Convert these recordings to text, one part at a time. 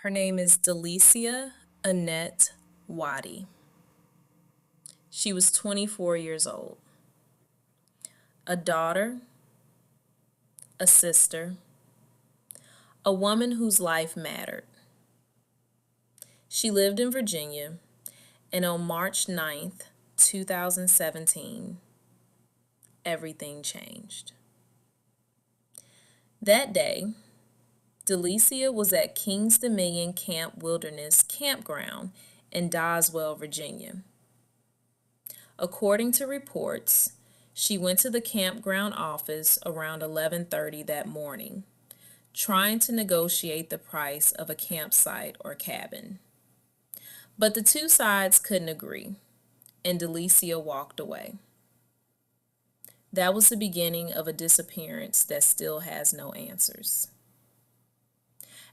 Her name is Delecia Annette Waddy. She was 24 years old, a daughter, a sister, a woman whose life mattered. She lived in Virginia, and on March 9th, 2017, everything changed. That day, Delecia was at Kings Dominion Camp Wilderness Campground in Doswell, Virginia. According to reports, she went to the campground office around 11:30 that morning, trying to negotiate the price of a campsite or cabin. But the two sides couldn't agree, and Delecia walked away. That was the beginning of a disappearance that still has no answers.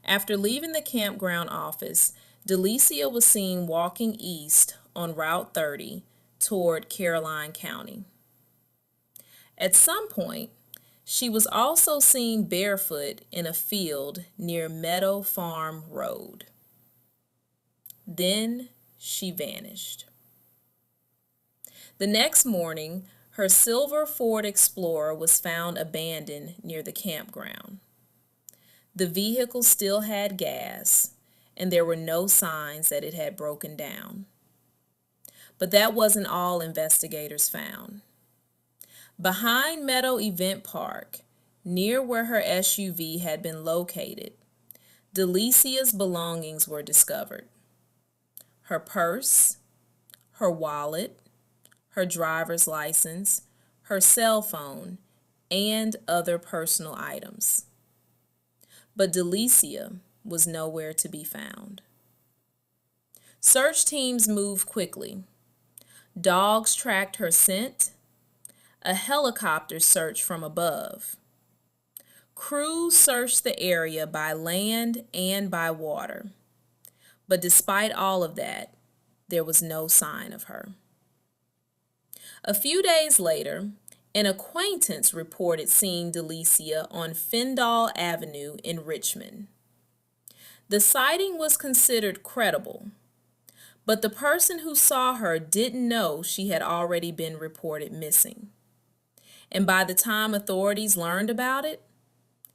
After leaving the campground office, Delecia was seen walking east on Route 30 toward Caroline County. At some point, she was also seen barefoot in a field near Meadow Farm Road. Then she vanished. The next morning, her silver Ford Explorer was found abandoned near the campground. The vehicle still had gas, and there were no signs that it had broken down. But that wasn't all investigators found. Behind Meadow Event Park, near where her SUV had been located, Delecia's belongings were discovered. Her purse, her wallet, her driver's license, her cell phone, and other personal items. But Delecia was nowhere to be found. Search teams moved quickly. Dogs tracked her scent. A helicopter searched from above. Crews searched the area by land and by water. But despite all of that, there was no sign of her. A few days later, an acquaintance reported seeing Delecia on Fendall Avenue in Richmond. The sighting was considered credible, but the person who saw her didn't know she had already been reported missing. And by the time authorities learned about it,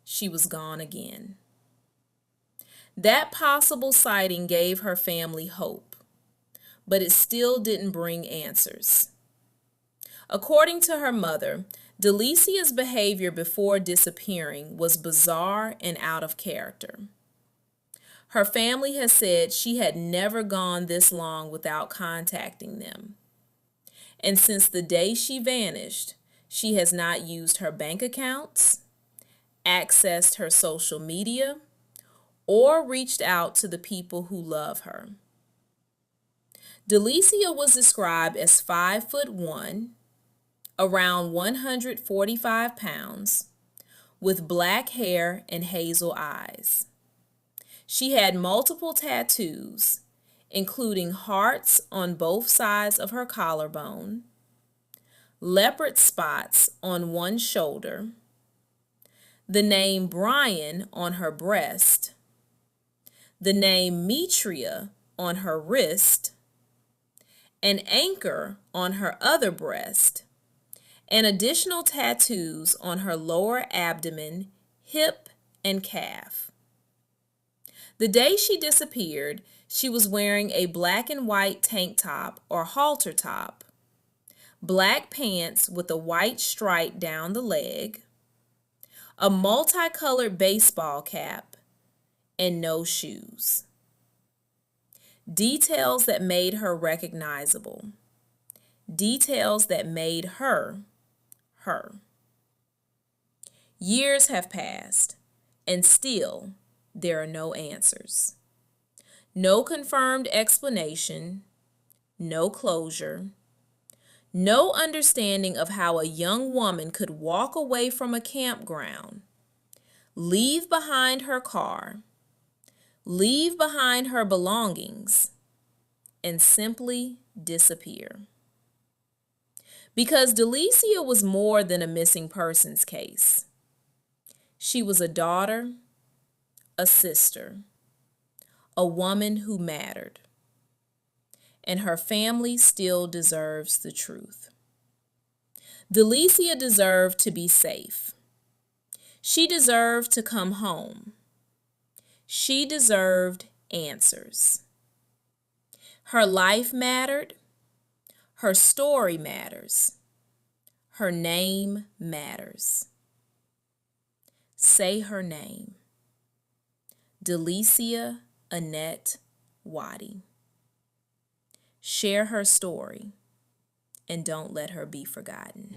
she was gone again. That possible sighting gave her family hope, but it still didn't bring answers. According to her mother, Delecia's behavior before disappearing was bizarre and out of character. Her family has said she had never gone this long without contacting them. And since the day she vanished, she has not used her bank accounts, accessed her social media, or reached out to the people who love her. Delecia was described as 5'1", around 145 pounds, with black hair and hazel eyes. She had multiple tattoos, including hearts on both sides of her collarbone, leopard spots on one shoulder, the name Brian on her breast, the name Mitria on her wrist, an anchor on her other breast, and additional tattoos on her lower abdomen, hip, and calf. The day she disappeared, she was wearing a black and white tank top or halter top, black pants with a white stripe down the leg, a multicolored baseball cap, and no shoes. Details that made her recognizable. Details that made her her. Years have passed, and still there are no answers. No confirmed explanation, no closure, no understanding of how a young woman could walk away from a campground, leave behind her car, leave behind her belongings, and simply disappear. Because Delecia was more than a missing persons case. She was a daughter, a sister, a woman who mattered, and her family still deserves the truth. Delecia deserved to be safe. She deserved to come home. She deserved answers. Her life mattered. Her story matters. Her name matters. Say her name. Delecia Annette Waddy. Share her story, and don't let her be forgotten.